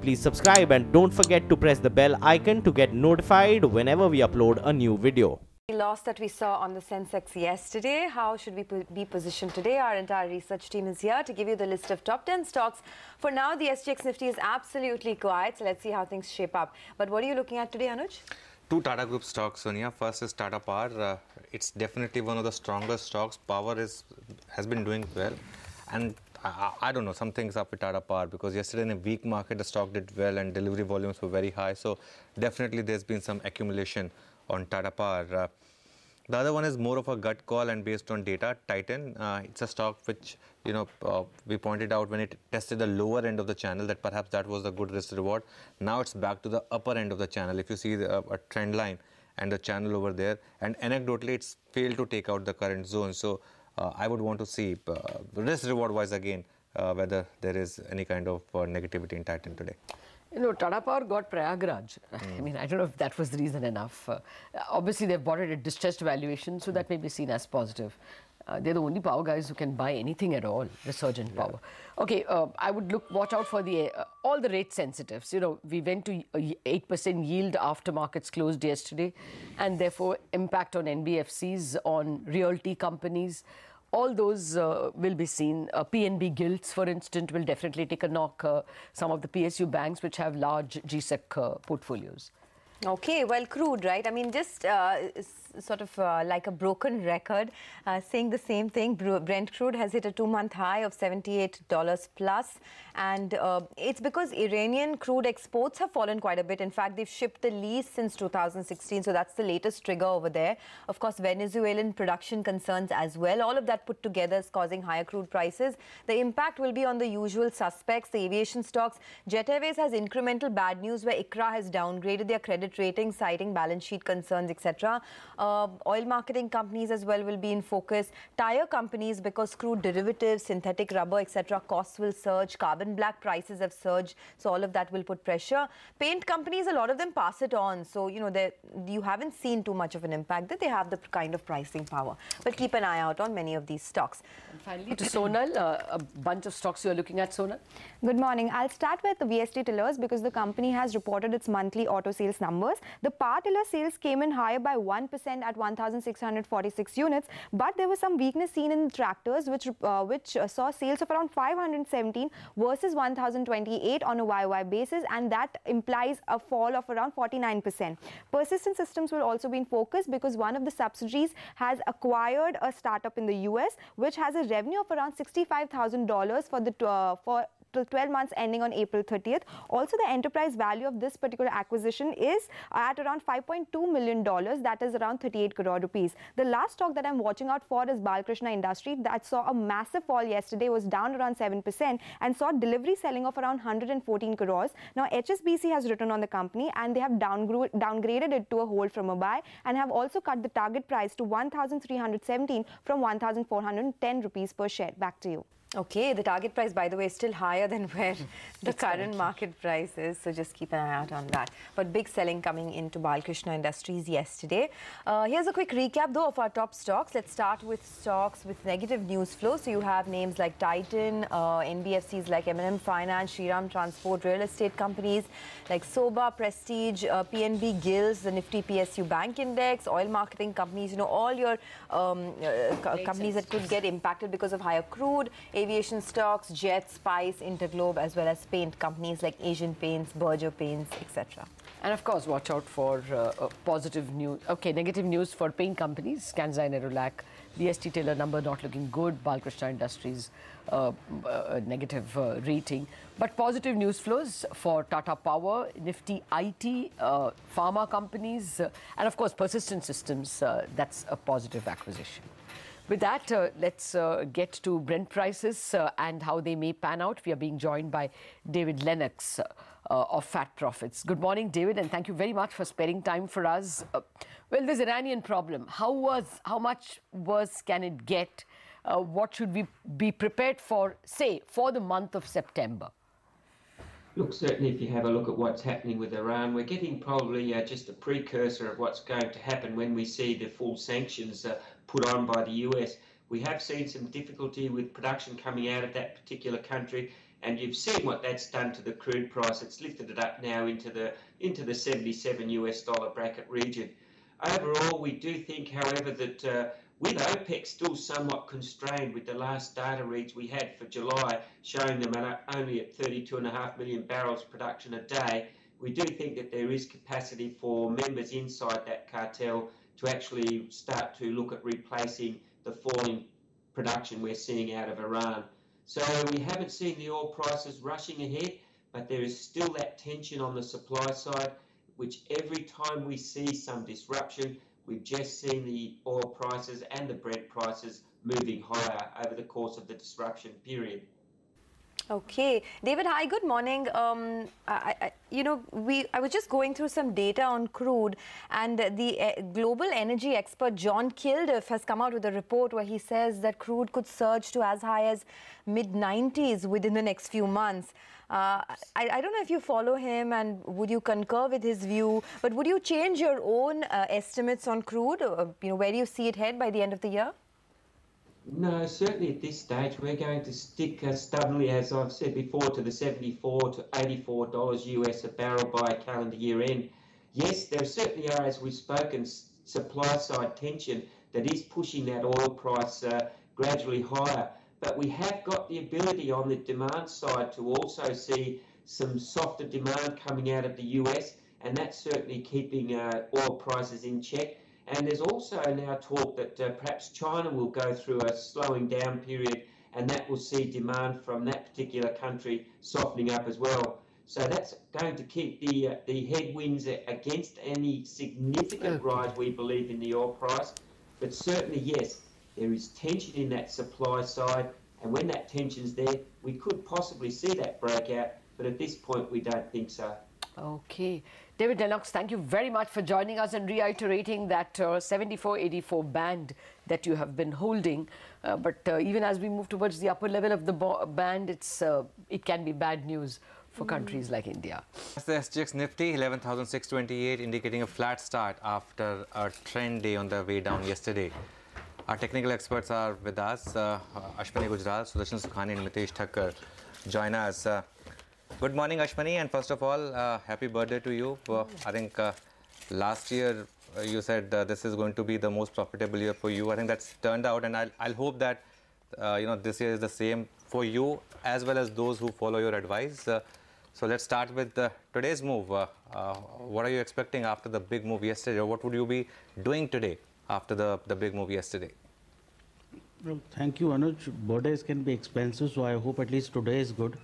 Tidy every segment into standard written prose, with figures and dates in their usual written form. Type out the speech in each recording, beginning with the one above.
please subscribe and don't forget to press the bell icon to get notified whenever we upload a new video. The loss that we saw on the Sensex yesterday, how should we be positioned today? Our entire research team is here to give you the list of top 10 stocks. For now, the SGX Nifty is absolutely quiet, so let's see how things shape up. But what are you looking at today, Anuj? Two Tata Group stocks, Sonia. First is Tata Power. It's definitely one of the strongest stocks. Power has been doing well. And I don't know, something's up with Tata Power because yesterday in a weak market, the stock did well and delivery volumes were very high. So definitely there's been some accumulation on Tata Power. The other one is more of a gut call and based on data. Titan, it's a stock which, we pointed out when it tested the lower end of the channel that perhaps that was a good risk reward. Now it's back to the upper end of the channel. If you see a trend line and the channel over there, and anecdotally it's failed to take out the current zone. So I would want to see risk reward wise again whether there is any kind of negativity in Titan today. Tata Power got Prayagraj. I mean, I don't know if that was the reason enough. Obviously, they've bought it at distressed valuation, so that may be seen as positive. They're the only power guys who can buy anything at all, resurgent power. Okay, I would watch out for all the rate sensitives. We went to 8% yield after markets closed yesterday, and therefore impact on NBFCs, on realty companies. All those will be seen. PNB gilts, for instance, will definitely take a knock. Some of the PSU banks which have large GSEC portfolios. Okay, well, crude, right? I mean, just sort of like a broken record, saying the same thing. Brent Crude has hit a 2-month high of $78 plus. And it's because Iranian crude exports have fallen quite a bit. In fact, they've shipped the least since 2016. So that's the latest trigger over there. Of course, Venezuelan production concerns as well. All of that put together is causing higher crude prices. The impact will be on the usual suspects, the aviation stocks. Jet Airways has incremental bad news where ICRA has downgraded their credit rating, citing balance sheet concerns, etc. Oil marketing companies as well will be in focus. Tire companies, because crude derivatives, synthetic rubber, etc. costs will surge. Carbon black prices have surged. So all of that will put pressure. Paint companies, a lot of them pass it on. So, you haven't seen too much of an impact that they have the kind of pricing power. But keep an eye out on many of these stocks. And finally, to Sonal, a bunch of stocks you're looking at, Sonal. Good morning. I'll start with the VST tillers because the company has reported its monthly auto sales numbers. The power tiller sales came in higher by 1% at 1,646 units, but there was some weakness seen in tractors, which saw sales of around 517 versus 1,028 on a YOY basis, and that implies a fall of around 49%. Persistent Systems will also be in focus because one of the subsidiaries has acquired a startup in the US, which has a revenue of around $65,000 for the 12 months ending on April 30th. Also, the enterprise value of this particular acquisition is at around $5.2 million. That is around 38 crore rupees. The last stock that I'm watching out for is Balkrishna Industry. That saw a massive fall yesterday, was down around 7% and saw delivery selling of around 114 crores. Now, HSBC has written on the company and they have downgraded it to a hold from a buy and have also cut the target price to 1,317 from 1,410 rupees per share. Back to you. Okay, the target price, by the way, is still higher than where the current market price is. So just keep an eye out on that. But big selling coming into Balkrishna Industries yesterday. Here's a quick recap, though, of our top stocks. Let's start with stocks with negative news flow. So you have names like Titan, NBFCs like M&M Finance, Shriram Transport, real estate companies like Soba, Prestige, PNB Gills, the Nifty PSU Bank Index, oil marketing companies, all your companies that could get impacted because of higher crude. Aviation stocks, Jet, Spice, Interglobe, as well as paint companies like Asian Paints, Berger Paints, etc. And of course, watch out for positive news. Okay, negative news for paint companies. Kansai Nerolac, BST Taylor number not looking good. Balkrishna Industries negative rating. But positive news flows for Tata Power, Nifty IT, pharma companies, and of course, Persistent Systems. That's a positive acquisition. With that, let's get to Brent prices and how they may pan out. We are being joined by David Lennox of Fat Profits. Good morning, David, and thank you very much for sparing time for us. Well, this Iranian problem, how much worse can it get? What should we be prepared for, say, for the month of September? Look, certainly if you have a look at what's happening with Iran, we're getting probably just a precursor of what's going to happen when we see the full sanctions put on by the US. We have seen some difficulty with production coming out of that particular country. And you've seen what that's done to the crude price. It's lifted it up now into the 77 US dollar bracket region. Overall, we do think, however, that with OPEC still somewhat constrained with the last data reads we had for July, showing them only at 32.5 million barrels production a day, we do think that there is capacity for members inside that cartel to actually start to look at replacing the falling production we're seeing out of Iran. So we haven't seen the oil prices rushing ahead, but there is still that tension on the supply side, which every time we see some disruption, we've just seen the oil prices and the Brent prices moving higher over the course of the disruption period. Okay, David, hi, good morning. I was just going through some data on crude, and the global energy expert John Kilduff has come out with a report where he says that crude could surge to as high as mid-90s within the next few months. I don't know if you follow him and would you concur with his view, but would you change your own estimates on crude? Where do you see it head by the end of the year? No, certainly at this stage we're going to stick stubbornly, as I've said before, to the $74 to $84 US a barrel by calendar year end. Yes, there certainly are, as we've spoken, supply side tension that is pushing that oil price gradually higher. But we have got the ability on the demand side to also see some softer demand coming out of the US, and that's certainly keeping oil prices in check. And there's also now talk that perhaps China will go through a slowing down period, and that will see demand from that particular country softening up as well. So that's going to keep the headwinds against any significant rise, we believe, in the oil price. But certainly, yes, there is tension in that supply side, and when that tension's there, we could possibly see that breakout, but at this point we don't think so. Okay. David Lennox, thank you very much for joining us and reiterating that 74-84 band that you have been holding. But even as we move towards the upper level of the band, it can be bad news for countries like India. The SGX Nifty 11,628, indicating a flat start after a trend day on the way down yesterday. Our technical experts are with us. Ashwani Gujral, Sudarshan Sukhani and Mitesh Thakkar join us. Good morning, Ashwani, and first of all, happy birthday to you. I think last year you said this is going to be the most profitable year for you. I think that's turned out, and I'll hope that this year is the same for you as well as those who follow your advice. So let's start with today's move. What are you expecting after the big move yesterday, or what would you be doing today after the big move yesterday? Well, thank you, Anuj. Birthdays can be expensive, so I hope at least today is good.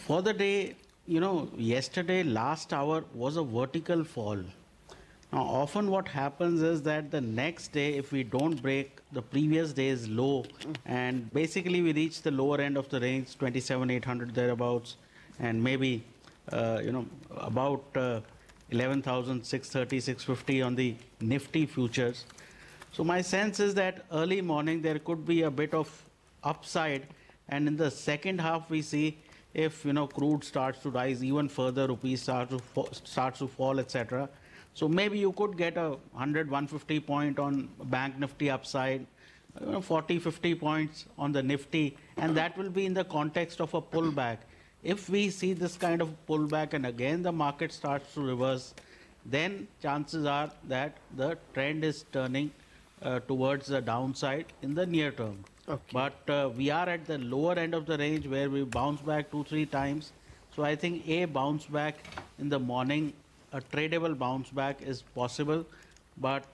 For the day, yesterday, last hour was a vertical fall. Now, often what happens is that the next day, if we don't break the previous day's low, and basically we reach the lower end of the range, 27,800 thereabouts, and maybe, about 11,630, 650 on the Nifty futures. So my sense is that early morning there could be a bit of upside, and in the second half we see if crude starts to rise even further, rupee starts to fall, etc. So maybe you could get a 100, 150 point on Bank Nifty upside, 40, 50 points on the Nifty, and that will be in the context of a pullback. If we see this kind of pullback and again the market starts to reverse, then chances are that the trend is turning towards the downside in the near term. Okay. But we are at the lower end of the range where we bounce back 2-3 times. So I think a bounce back in the morning, a tradable bounce back is possible, but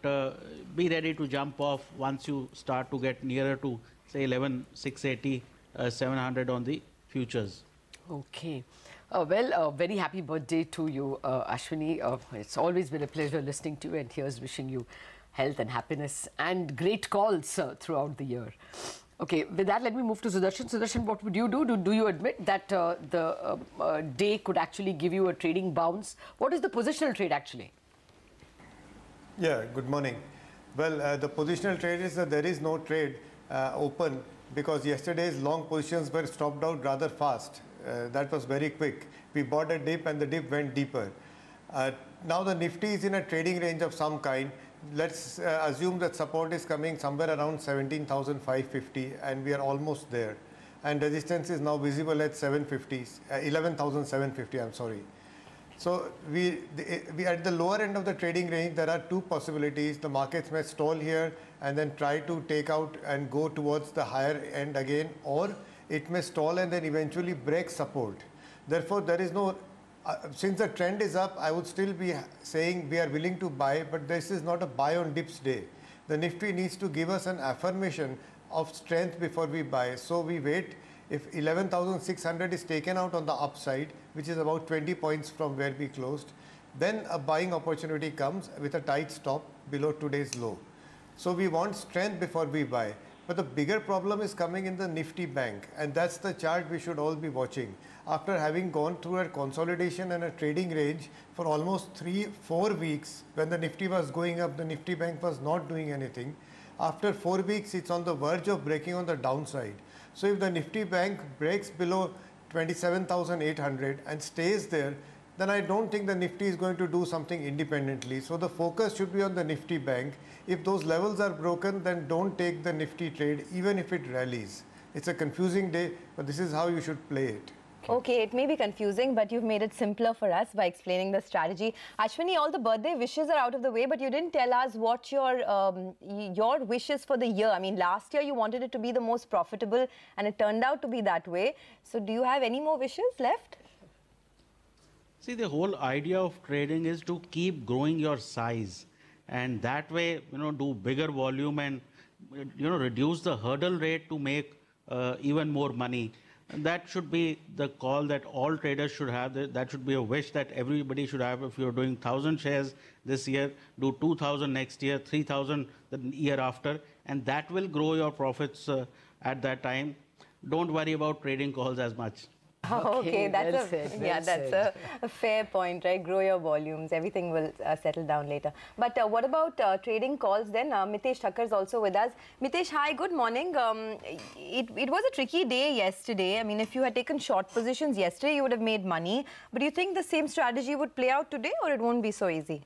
be ready to jump off once you start to get nearer to say 11,680, 700 on the futures. Okay. Well, very happy birthday to you, Ashwani. It's always been a pleasure listening to you, and here's wishing you health and happiness and great calls throughout the year. Okay, with that, let me move to Sudarshan. Sudarshan, what would you do? Do you admit that the day could actually give you a trading bounce? What is the positional trade actually? Yeah, good morning. Well, the positional trade is that there is no trade open because yesterday's long positions were stopped out rather fast. That was very quick. We bought a dip and the dip went deeper. Now the Nifty is in a trading range of some kind. let's assume that support is coming somewhere around 17,550 and we are almost there. And resistance is now visible at 11,750, I'm sorry. So we at the lower end of the trading range, there are two possibilities. The markets may stall here and then try to take out and go towards the higher end again, or it may stall and then eventually break support. Therefore, there is no, since the trend is up, I would still be saying we are willing to buy, but this is not a buy on dips day. The Nifty needs to give us an affirmation of strength before we buy. So we wait. If 11,600 is taken out on the upside, which is about 20 points from where we closed, then a buying opportunity comes with a tight stop below today's low. So we want strength before we buy. But the bigger problem is coming in the Nifty bank, and that's the chart we should all be watching. After having gone through a consolidation and a trading range for almost 3-4 weeks, when the Nifty was going up, the Nifty bank was not doing anything. After 4 weeks, it's on the verge of breaking on the downside. So if the Nifty bank breaks below 27,800 and stays there, then I don't think the Nifty is going to do something independently. So the focus should be on the Nifty bank. If those levels are broken, then don't take the Nifty trade, even if it rallies. It's a confusing day, but this is how you should play it. Okay, it may be confusing, but you've made it simpler for us by explaining the strategy. Ashwini, all the birthday wishes are out of the way, but you didn't tell us what your wishes for the year. I mean, last year you wanted it to be the most profitable, and it turned out to be that way. So do you have any more wishes left? See, the whole idea of trading is to keep growing your size, and that way, do bigger volume and, reduce the hurdle rate to make even more money. And that should be the call that all traders should have. That should be a wish that everybody should have. If you're doing 1,000 shares this year, do 2,000 next year, 3,000 the year after, and that will grow your profits at that time. Don't worry about trading calls as much. Okay, that's that's a fair point, right? Grow your volumes. Everything will settle down later. But what about trading calls then? Mitesh Thakkar is also with us. Mitesh, hi, good morning. It was a tricky day yesterday. I mean, if you had taken short positions yesterday, you would have made money. But do you think the same strategy would play out today, or it won't be so easy?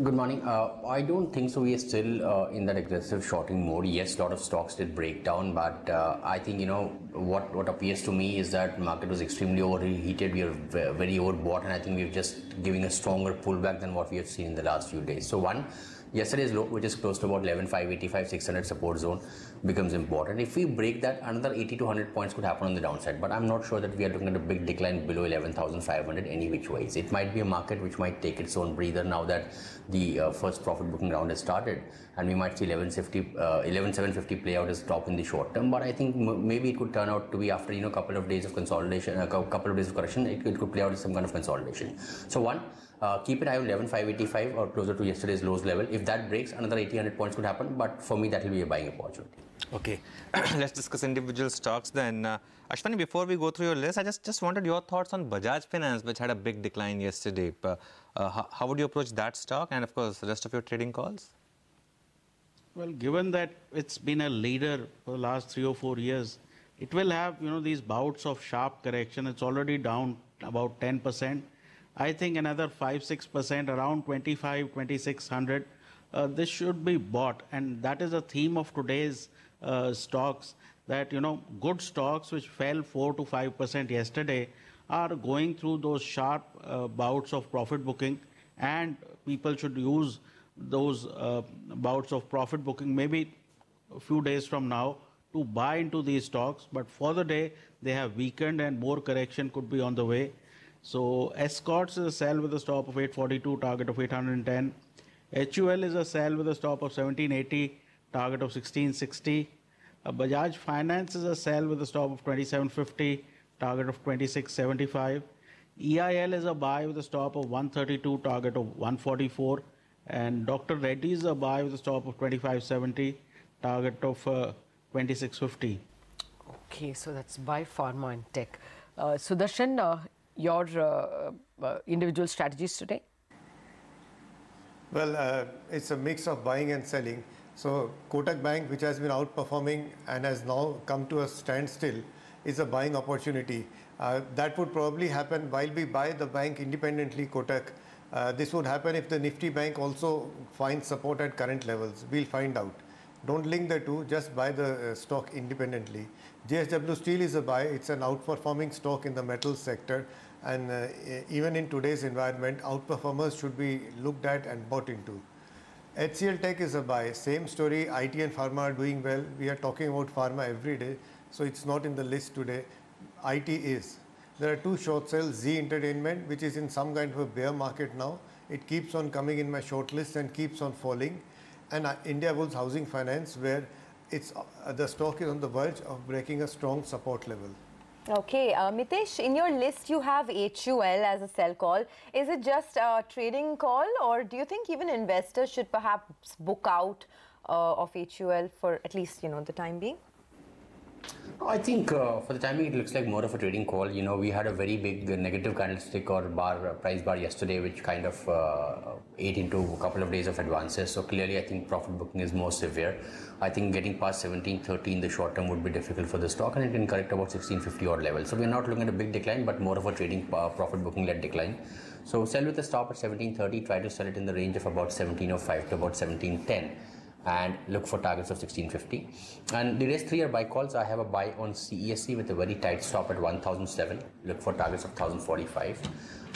Good morning. I don't think so. We are still in that aggressive shorting mode. Yes, a lot of stocks did break down, but I think, what appears to me is that market was extremely overheated. We are very overbought, and I think we're just giving a stronger pullback than what we have seen in the last few days. So one, yesterday's low, which is close to about 11,585, 600 support zone, becomes important. If we break that, another 80 to 100 points could happen on the downside. But I'm not sure that we are looking at a big decline below 11,500 any which ways. It might be a market which might take its own breather now that the first profit booking round has started, and we might see 11,750 play out as top in the short term. But I think maybe it could turn out to be after a couple of days of consolidation, a couple of days of correction, it could play out as some kind of consolidation. So one, keep it high on 11,585 or closer to yesterday's lows level. If that breaks, another 80-100 points could happen. But for me, that will be a buying opportunity. Okay, let's discuss individual stocks then. Ashwani, before we go through your list, I just wanted your thoughts on Bajaj Finance, which had a big decline yesterday. How would you approach that stock, and of course, the rest of your trading calls? Well, given that it's been a leader for the last 3 or 4 years, it will have, these bouts of sharp correction. It's already down about 10%. I think another 5-6%, around 2,600. This should be bought, and that is the theme of today's stocks. That good stocks which fell 4 to 5% yesterday are going through those sharp bouts of profit booking, and people should use those bouts of profit booking maybe a few days from now to buy into these stocks. But for the day, they have weakened and more correction could be on the way. So Escorts is a sell with a stop of 842, target of 810. HUL is a sell with a stop of 1780, target of 1660. Bajaj Finance is a sell with a stop of 2750, target of 2675. EIL is a buy with a stop of 132, target of 144. And Dr. Reddy is a buy with a stop of 2570, target of 2650. Okay, so that's by Pharma and Tech. Sudarshan, your individual strategies today? Well, it's a mix of buying and selling. So Kotak Bank, which has been outperforming and has now come to a standstill, is a buying opportunity. That would probably happen while we buy the bank independently, Kotak. This would happen if the Nifty Bank also finds support at current levels. We'll find out. Don't link the two, just buy the stock independently. JSW Steel is a buy. It's an outperforming stock in the metals sector, and even in today's environment, outperformers should be looked at and bought into. HCL Tech is a buy. Same story, IT and Pharma are doing well. We are talking about Pharma every day, so it's not in the list today. IT is. There are two short sales, Z Entertainment, which is in some kind of a bear market now. It keeps on coming in my short list and keeps on falling. And Indiabulls Housing Finance, where it's the stock is on the verge of breaking a strong support level. Okay, Mitesh, in your list you have HUL as a sell call. Is it just a trading call, or do you think even investors should perhaps book out of HUL for at least, the time being? I think for the time being, it looks like more of a trading call. We had a very big negative candlestick or price bar yesterday, which kind of ate into a couple of days of advances. So clearly, I think profit booking is more severe. I think getting past 1730 in the short term would be difficult for the stock, and it can correct about 1650 odd level. So we're not looking at a big decline, but more of a trading profit booking led decline. So sell with a stop at 1730. Try to sell it in the range of about 1705 to about 1710. And look for targets of 1650. And the rest three are buy calls. I have a buy on CESC with a very tight stop at 1007. Look for targets of 1045.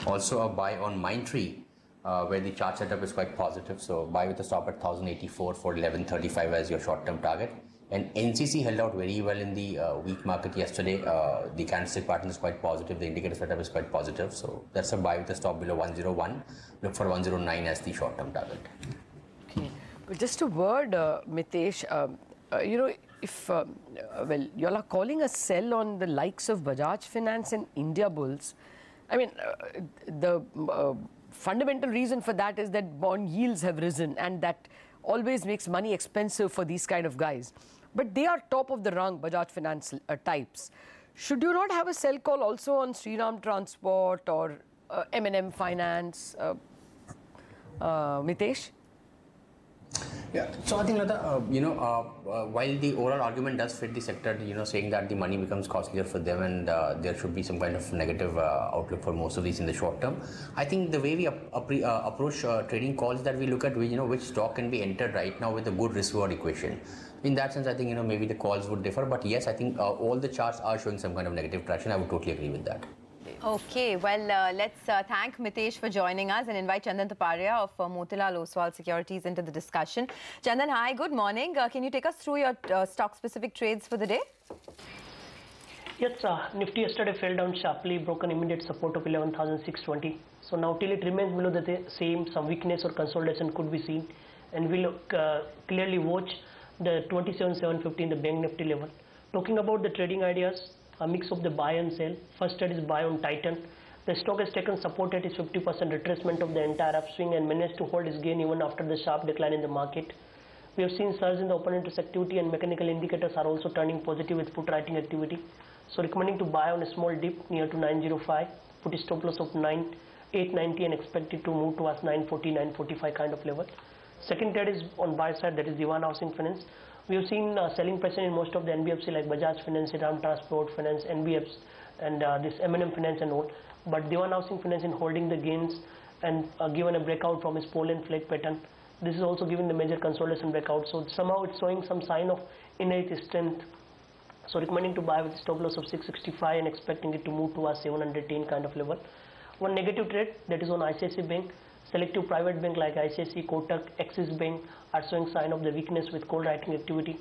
Also a buy on Mindtree, where the chart setup is quite positive. So buy with a stop at 1084 for 1135 as your short-term target. And NCC held out very well in the weak market yesterday. The candlestick pattern is quite positive. The indicator setup is quite positive. So that's a buy with a stop below 101. Look for 109 as the short-term target. Okay. But just a word, Mitesh, if, well, you all are calling a sell on the likes of Bajaj Finance and Indiabulls. I mean, the fundamental reason for that is that bond yields have risen, and that always makes money expensive for these kind of guys. But they are top of the rung, Bajaj Finance types. Should you not have a sell call also on Shriram Transport or M&M Finance, Mitesh? Yeah, so I think while the overall argument does fit the sector, saying that the money becomes costlier for them and there should be some kind of negative outlook for most of these in the short term. I think the way we approach trading calls, that we look at which stock can be entered right now with a good risk-reward equation. In that sense, I think maybe the calls would differ, but yes, I think all the charts are showing some kind of negative traction. I would totally agree with that. Okay, well, let's thank Mitesh for joining us and invite Chandan Taparia of Motilal Oswal Securities into the discussion. Chandan, hi, good morning. Can you take us through your stock-specific trades for the day? Yes, Nifty yesterday fell down sharply, broke an immediate support of 11,620. So now till it remains below the same, some weakness or consolidation could be seen, and we'll clearly watch the 27,750 in the Bank Nifty level. Talking about the trading ideas, a mix of the buy and sell. First trade is buy on Titan. The stock has taken support at its 50% retracement of the entire upswing and managed to hold its gain even after the sharp decline in the market. We have seen surge in the open interest activity, and mechanical indicators are also turning positive with put writing activity. So recommending to buy on a small dip near to 905, put a stop loss of 890 and expect it to move towards 940, 945 kind of level. Second trade is on buy side, that is Diwan Housing Finance. We have seen selling pressure in most of the NBFC like Bajaj Finance, Shriram Transport Finance, NBFs, and this M&M Finance and all. But Diwan Housing Finance in holding the gains and given a breakout from its pole and flag pattern. This is also giving the major consolidation breakout. So somehow it's showing some sign of innate strength. So recommending to buy with a stop loss of 665 and expecting it to move towards 710 kind of level. One negative trade, that is on ICICI Bank. Selective private bank like ICICI, Kotak, Axis Bank are showing sign of the weakness with call writing activity.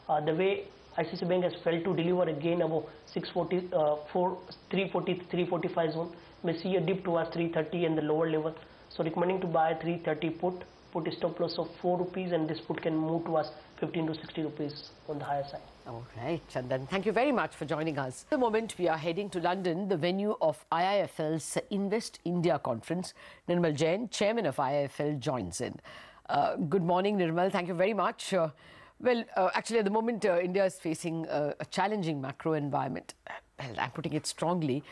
The way ICICI Bank has failed to deliver a gain above 345 zone, may see a dip towards 330 and the lower level. So recommending to buy 330 put a stop loss of 4 rupees, and this put can move towards 15 to 60 rupees on the higher side. All right, Chandan, thank you very much for joining us. At the moment, we are heading to London, the venue of IIFL's Invest India Conference. Nirmal Jain, chairman of IIFL, joins in. Good morning, Nirmal. Thank you very much. Actually, at the moment, India is facing a challenging macro environment. Well, I'm putting it strongly.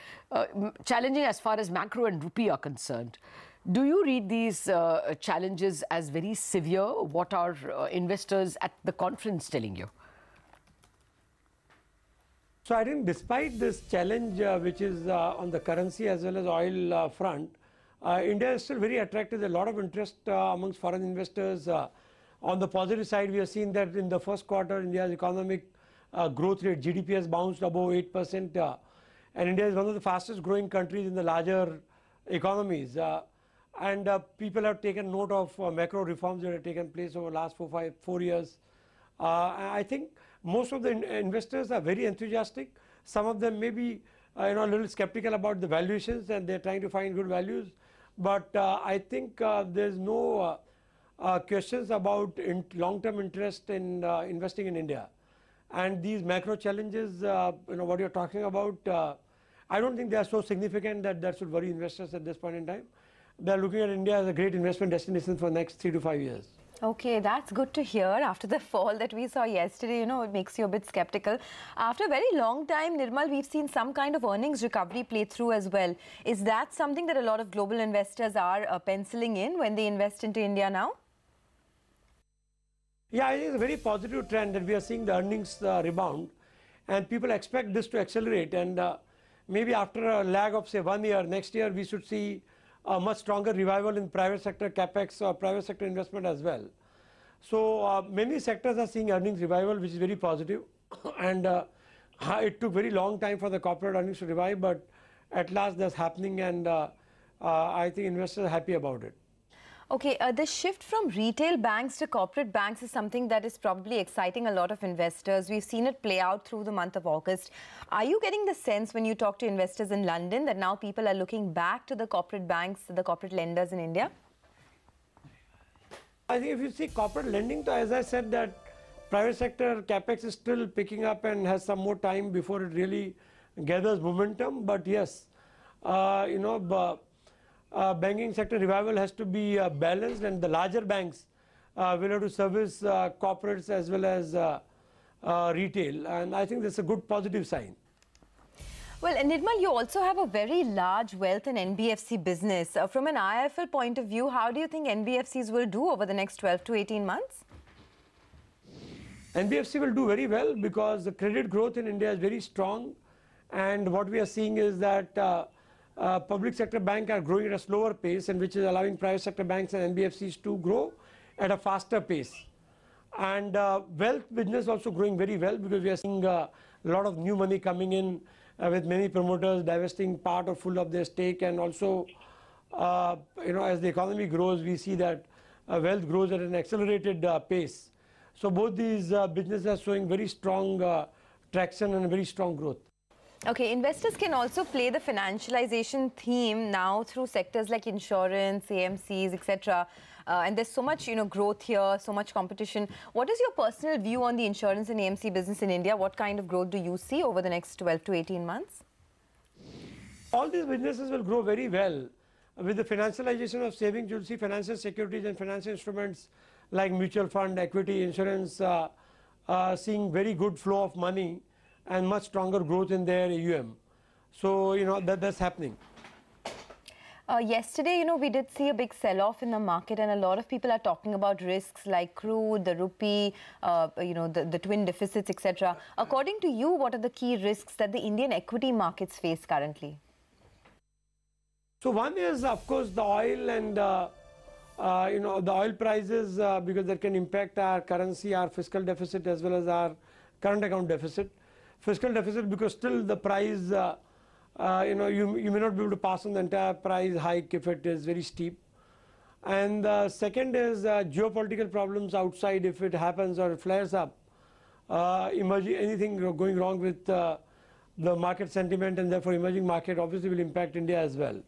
Challenging as far as macro and rupee are concerned. Do you read these challenges as very severe? What are investors at the conference telling you? So I think despite this challenge which is on the currency as well as oil front, India is still very attractive. There's a lot of interest amongst foreign investors. On the positive side, we have seen that in the first quarter, India's economic growth rate, GDP, has bounced above 8%. And India is one of the fastest growing countries in the larger economies. And people have taken note of macro reforms that have taken place over the last 4 years. I think most of the investors are very enthusiastic. Some of them may be a little skeptical about the valuations, and they're trying to find good values. But I think there's no questions about long-term interest in investing in India. And these macro challenges, what you're talking about, I don't think they are so significant that should worry investors at this point in time. They're looking at India as a great investment destination for the next 3 to 5 years. Okay, that's good to hear. After the fall that we saw yesterday, it makes you a bit skeptical. After a very long time, Nirmal, we've seen some kind of earnings recovery play through as well. Is that something that a lot of global investors are penciling in when they invest into India now? Yeah, it is a very positive trend that we are seeing the earnings rebound, and people expect this to accelerate. And maybe after a lag of, say, 1 year, next year we should see a much stronger revival in private sector capex or private sector investment as well. So many sectors are seeing earnings revival, which is very positive. And it took very long time for the corporate earnings to revive, but at last that's happening, and I think investors are happy about it. Okay, the shift from retail banks to corporate banks is something that is probably exciting a lot of investors. We've seen it play out through the month of August. Are you getting the sense when you talk to investors in London that now people are looking back to the corporate banks, the corporate lenders in India? I think if you see corporate lending, as I said, that private sector capex is still picking up and has some more time before it really gathers momentum. But yes, banking sector revival has to be balanced, and the larger banks will have to service corporates as well as retail, and I think that's a good positive sign. Well, Nirmal, you also have a very large wealth and NBFC business. From an IIFL point of view, how do you think NBFCs will do over the next 12 to 18 months? NBFC will do very well because the credit growth in India is very strong, and what we are seeing is that public sector banks are growing at a slower pace, and which is allowing private sector banks and NBFCs to grow at a faster pace. And wealth business also growing very well because we are seeing a lot of new money coming in with many promoters divesting part or full of their stake, and also as the economy grows, we see that wealth grows at an accelerated pace. So both these businesses are showing very strong traction and very strong growth. Okay, investors can also play the financialization theme now through sectors like insurance, AMCs, etc. And there's so much, growth here, so much competition. What is your personal view on the insurance and AMC business in India? What kind of growth do you see over the next 12 to 18 months? All these businesses will grow very well. With the financialization of savings, you'll see financial securities and financial instruments like mutual fund, equity, insurance, seeing very good flow of money and much stronger growth in their AUM. So, that's happening. Yesterday, we did see a big sell-off in the market, and a lot of people are talking about risks like crude, the rupee, the twin deficits, etc. According to you, what are the key risks that the Indian equity markets face currently? So one is, of course, the oil and the oil prices, because that can impact our currency, our fiscal deficit, as well as our current account deficit. Fiscal deficit because still the price, you may not be able to pass on the entire price hike if it is very steep. And second is geopolitical problems outside, if it happens or it flares up, anything going wrong with the market sentiment, and therefore emerging market obviously will impact India as well.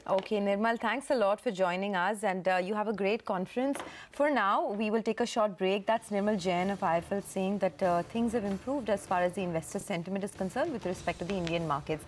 Okay, Nirmal, thanks a lot for joining us, and you have a great conference. For now, we will take a short break. That's Nirmal Jain of IIFL saying that things have improved as far as the investor sentiment is concerned with respect to the Indian markets.